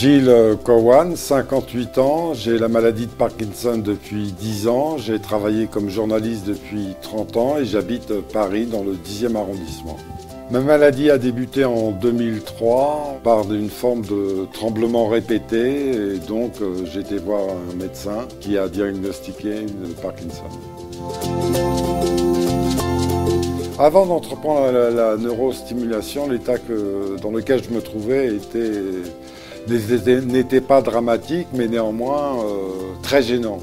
Gilles Cowan, 58 ans, j'ai la maladie de Parkinson depuis 10 ans, j'ai travaillé comme journaliste depuis 30 ans et j'habite Paris dans le 10e arrondissement. Ma maladie a débuté en 2003 par une forme de tremblement répété et donc j'ai été voir un médecin qui a diagnostiqué le Parkinson. Avant d'entreprendre la neurostimulation, l'état dans lequel je me trouvais n'était pas dramatique, mais néanmoins très gênant.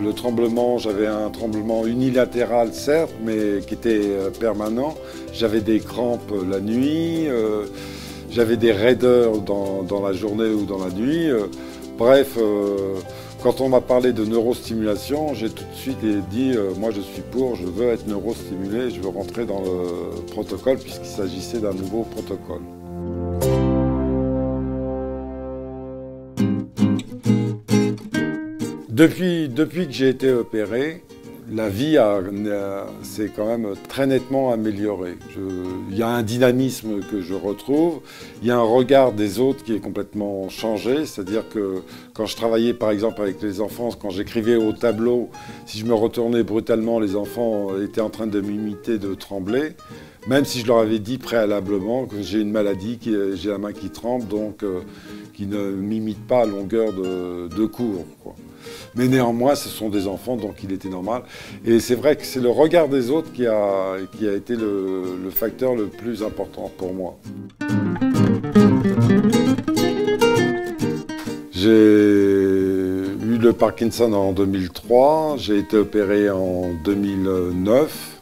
Le tremblement, j'avais un tremblement unilatéral certes, mais qui était permanent. J'avais des crampes la nuit, j'avais des raideurs dans la journée ou dans la nuit. Bref, quand on m'a parlé de neurostimulation, j'ai tout de suite dit moi je suis pour, je veux être neurostimulé, je veux rentrer dans le protocole puisqu'il s'agissait d'un nouveau protocole. Depuis que j'ai été opéré, la vie s'est quand même très nettement améliorée. Il y a un dynamisme que je retrouve, il y a un regard des autres qui est complètement changé, c'est-à-dire que quand je travaillais par exemple avec les enfants, quand j'écrivais au tableau, si je me retournais brutalement, les enfants étaient en train de m'imiter, de trembler, même si je leur avais dit préalablement que j'ai une maladie, j'ai la main qui tremble, donc qui ne m'imite pas à longueur de cours, quoi. Mais néanmoins, ce sont des enfants, donc il était normal. Et c'est vrai que c'est le regard des autres qui a été le facteur le plus important pour moi. J'ai eu le Parkinson en 2003, j'ai été opéré en 2009.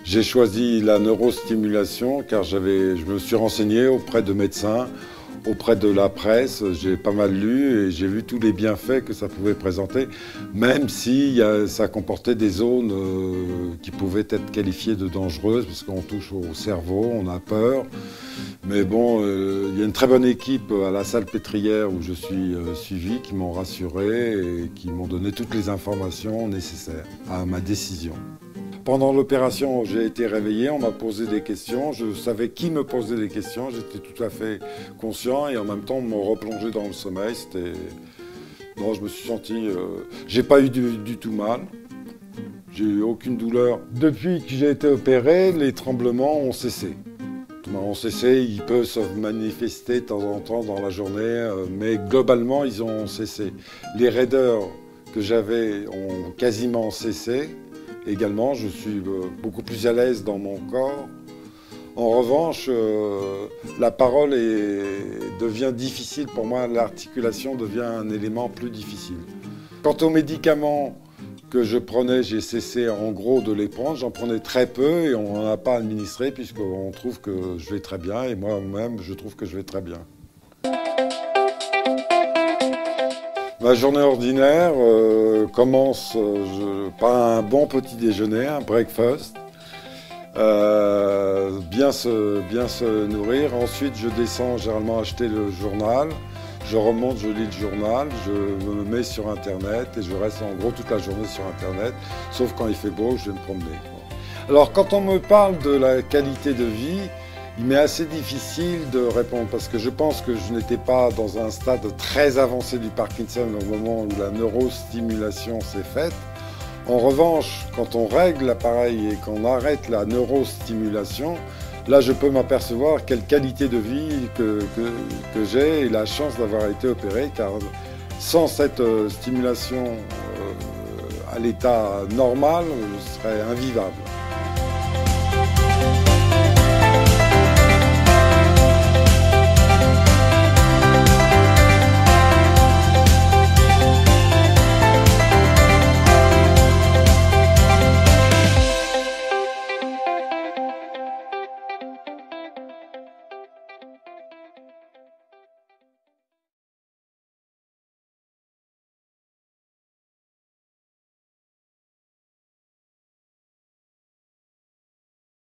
J'ai choisi la neurostimulation car je me suis renseigné auprès de médecins, auprès de la presse, j'ai pas mal lu et j'ai vu tous les bienfaits que ça pouvait présenter, même si ça comportait des zones qui pouvaient être qualifiées de dangereuses, parce qu'on touche au cerveau, on a peur. Mais bon, il y a une très bonne équipe à la Salpêtrière où je suis suivi, qui m'ont rassuré et qui m'ont donné toutes les informations nécessaires à ma décision. Pendant l'opération, j'ai été réveillé, on m'a posé des questions, je savais qui me posait des questions, j'étais tout à fait conscient et en même temps on me replongeait dans le sommeil. Non, je me suis senti... j'ai pas eu du tout mal, j'ai eu aucune douleur. Depuis que j'ai été opéré, les tremblements ont cessé. Ils peuvent se manifester de temps en temps dans la journée, mais globalement ils ont cessé. Les raideurs que j'avais ont quasiment cessé. Également, je suis beaucoup plus à l'aise dans mon corps. En revanche, la parole devient difficile pour moi, l'articulation devient un élément plus difficile. Quant aux médicaments que je prenais, j'ai cessé en gros de les prendre, j'en prenais très peu et on n'en a pas administré puisqu'on trouve que je vais très bien et moi-même je trouve que je vais très bien. Ma journée ordinaire commence par un bon petit déjeuner, un breakfast, bien se nourrir. Ensuite, je descends généralement acheter le journal. Je remonte, je lis le journal, je me mets sur Internet et je reste en gros toute la journée sur Internet, sauf quand il fait beau, je vais me promener. Alors, quand on me parle de la qualité de vie, il m'est assez difficile de répondre parce que je pense que je n'étais pas dans un stade très avancé du Parkinson au moment où la neurostimulation s'est faite. En revanche, quand on règle l'appareil et qu'on arrête la neurostimulation, là je peux m'apercevoir quelle qualité de vie que j'ai et la chance d'avoir été opéré car sans cette stimulation à l'état normal, je serais invivable.